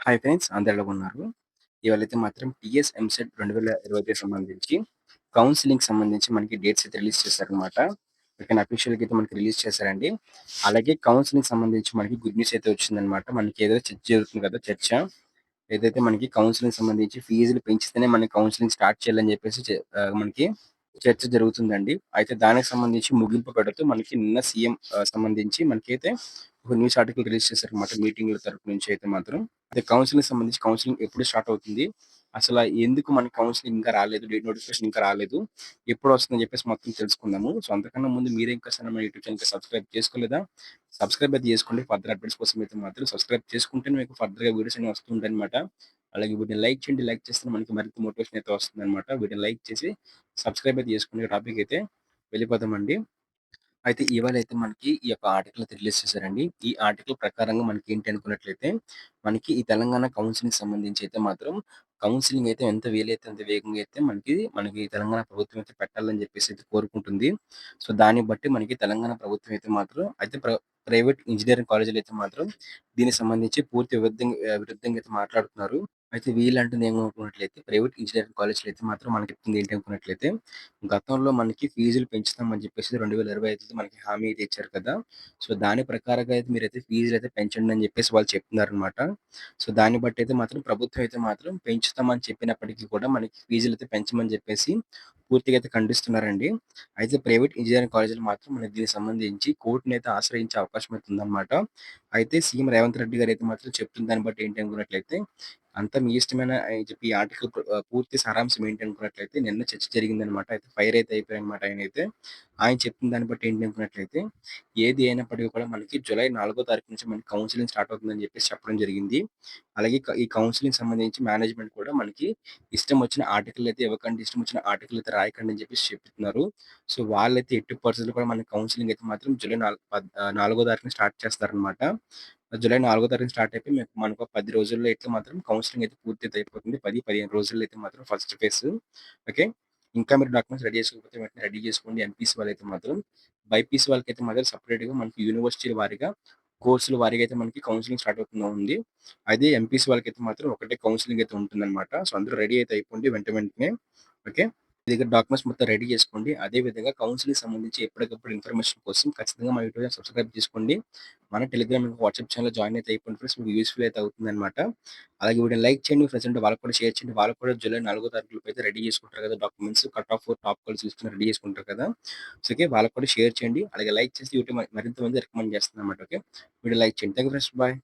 Hi friends అందరూ ఎలా ఉన్నారు? ఇవాళైతే మాత్రం టీఎస్ ఎంసెట్ 2025 సంబంధించి కౌన్సెలింగ్‌కి సంబంధించి మనకి డేట్స్ అయితే రిలీజ్ చేశారనమాట. ఓకేనా అఫీషియల్‌గా అయితే మనకి రిలీజ్ చేశారండి. అలాగే కౌన్సెలింగ్‌కి సంబంధించి మనకి గుడ్ న్యూస్ అయితే వచ్చిందనమాట. మనకి ఏదో చర్చ జరుగుతుంది కదా! చర్చ. ఏదైతే మనకి కౌన్సెలింగ్‌కి సంబంధించి ఫీజులు పెంచితేనే మనకి కౌన్సెలింగ్ స్టార్ట్ చేయాలని చెప్పేసి మనకి చర్చ జరుగుతుందండి. అయితే దానికి సంబంధించి ముగింపు పెడుతూ మనకి నిన్న సీఎం సంబంధించి మనకైతే ఒక న్యూస్ ఆర్టికల్ రిలీజ్ చేశారనమాట మీటింగ్‌ల తరపు నుంచి అయితే మాత్రం. అదే కౌన్సెలింగ్‌కి సంబంధించి కౌన్సెలింగ్ ఎప్పుడు స్టార్ట్ అవుతుంది? ఎందుకు మనకి కౌన్సెలింగ్ ఇంకా రాలేదు? డేట్ నోటిఫికేషన్ ఇంకా రాలేదు. ఎప్పుడొస్తుందని చెప్పేసి మొత్తం తెలుసుకుందాము. సో, అంతకన్నా ముందు మీరే ఇంకా మన యూట్యూబ్ ఛానెల్‌కి సబ్స్క్రైబ్ చేసుకోలేదా? సబ్స్క్రైబ్ అయితే చేసుకోండి. ఫర్దర్ అప్డేట్స్ కోసం అయితే మాత్రం సబ్స్క్రైబ్ చేసుకుంటేనే మీకు ఫర్దర్‌గా వీడియోస్ అనేవి వస్తూ ఉంటాయన్నమాట. అలాగే వీడియోని లైక్ చేయండి. లైక్ చేస్తే మనకి మరింత మోటివేషన్ అయితే వస్తుందన్నమాట. వీడియోని లైక్ చేసి సబ్స్క్రైబ్ అయితే చేసుకోండి. టాపిక్ అయితే వెళ్ళిపోదామండి. అయితే ఇవాళైతే మనకి ఈ యొక్క ఆర్టికల్ అయితే రిలీజ్ చేశారండి. ఈ ఆర్టికల్ ప్రకారంగా మనకేంటి అనుకున్నట్లయితే, మనకి ఈ తెలంగాణ కౌన్సెలింగ్‌కి సంబంధించి అయితే మాత్రం కౌన్సెలింగ్ అయితే ఎంత వీలైతే అంత వేగంగా అయితే మనకి తెలంగాణ ప్రభుత్వం అయితే పెట్టాలని చెప్పేసి అయితే కోరుకుంటుంది. సో, దాన్ని బట్టి మనకి తెలంగాణ ప్రభుత్వం అయితే మాత్రం అయితే ప్రైవేట్ ఇంజినీరింగ్ కాలేజీలు అయితే మాత్రం దీనికి సంబంధించి పూర్తి విరుద్ధంగా అయితే మాట్లాడుతున్నారు. అయితే వీళ్ళంటుంది ఏమనుకున్నట్లయితే ప్రైవేట్ ఇంజినీరింగ్ కాలేజ్‌లో అయితే మాత్రం మనకి చెప్తుంది ఏంటి అనుకున్నట్లయితే గతంలో మనకి ఫీజులు పెంచుతామని చెప్పేసి 2025లో మనకి హామీ అయితే ఇచ్చారు కదా! సో, దాని ప్రకారంగా అయితే మీరైతే ఫీజులయితే పెంచండి అని చెప్పేసి వాళ్ళు చెప్తున్నారనమాట. సో, దాన్ని బట్టయితే మాత్రం ప్రభుత్వం అయితే మాత్రం పెంచుతామని చెప్పినప్పటికీ కూడా మనకి ఫీజులయితే పెంచమని చెప్పేసి పూర్తిగా అయితే ఖండిస్తున్నారండి. అయితే ప్రైవేట్ ఇంజినీరింగ్ కాలేజీలు మాత్రం మనకి దీనికి సంబంధించి కోర్ట్‌నయితే ఆశ్రయించే అవకాశం అయితే ఉందనమాట. అయితే సీఎం రేవంత్ రెడ్డి గారైతే మాత్రం చెప్తున్న దాన్ని బట్టి ఏంటి అనుకున్నట్లయితే అంతా మీ ఇష్టమేనా అని చెప్పి ఈ ఆర్టికల్ పూర్తి సారాంశం ఏంటి అనుకున్నట్లయితే నిన్న చర్చ జరిగిందనమాట. అయితే ఫైర్ అయితే అయిపోయారనమాట ఆయనైతే. ఆయన చెప్పిన దాన్ని బట్టి ఏంటి అనుకున్నట్లయితే ఏది అయినప్పటికీ కూడా మనకి జులై 4 తారీఖు నుంచి మనకి కౌన్సెలింగ్ స్టార్ట్ అవుతుందని చెప్పేసి చెప్పడం జరిగింది. అలాగే ఈ కౌన్సెలింగ్ సంబంధించి మేనేజ్మెంట్ కూడా మనకి ఇష్టం వచ్చిన ఆర్టికల్ అయితే ఇవ్వకండి, ఇష్టం వచ్చిన ఆర్టికల్ అయితే రాయకండి అని చెప్పేసి చెప్తున్నారు. సో, వాళ్ళైతే ఎట్టి పరిస్థితుల్లో కూడా మనకి కౌన్సెలింగ్ అయితే మాత్రం జులై 4 తారీఖున స్టార్ట్ చేస్తారనమాట. జులై 4 తారీఖున స్టార్ట్ అయిపోయి మనకు 10 రోజుల్లో అయితే మాత్రం కౌన్సెలింగ్ అయితే పూర్తి అయిపోతుంది. 10, 15 రోజుల్లో అయితే మాత్రం ఫస్ట్ ఫేజ్. ఓకే. ఇంకా మీరు డాక్యుమెంట్స్ రెడీ చేసుకోకపోతే వెంటనే రెడీ చేసుకోండి. ఎంపీసీ వాళ్ళైతే మాత్రం. బైపీసీ వాళ్ళకైతే మాత్రం సెపరేట్‌గా మనకి యూనివర్సిటీల వారీగా, కోర్సుల వారీగా అయితే మనకి కౌన్సెలింగ్ స్టార్ట్ అవుతుంది. అదే ఎంపీసీ వాళ్ళకైతే మాత్రం ఒకటే కౌన్సెలింగ్ అయితే ఉంటుందన్నమాట. సో, అందరూ రెడీ అయితే అయిపోండి వెంటనే. ఓకే. మీ దగ్గర డాక్యుమెంట్స్ మొత్తం రెడీ చేసుకోండి. అదే విధంగా కౌన్సెలింగ్‌కి సంబంధించి ఎప్పటికప్పుడు ఇన్ఫర్మేషన్ కోసం ఖచ్చితంగా మా యూట్యూబ్ ఛానెల్ సబ్స్క్రైబ్ చేసుకోండి. మన టెలిగ్రామ్, వాట్సాప్ ఛానెల్‌లో జాయిన్ అయితే అయిపోండి ఫ్రెండ్స్. మీకు యూజ్‌ఫుల్ అయితే అవుతుందన్నమాట. అలాగే వీడియోని లైక్ చేయండి. మీ ఫ్రెండ్స్ ఉంటే వాళ్ళకి కూడా షేర్ చేయండి. వాళ్ళు కూడా జూలై 4 తారీఖులోపు అయితే రెడీ చేసుకుంటారు కదా! Documents cut off top calls చూసుకొని రెడీ చేసుకుంటారు కదా! So, okay. వాళ్ళకి కూడా షేర్ చేయండి. అలాగే లైక్ చేసి యూట్యూబ్ మరింత మంది రికమెండ్ చేస్తుందన్నమాట. ఓకే. వీడియో లైక్ చేయండి. Thank you friends. బాయ్.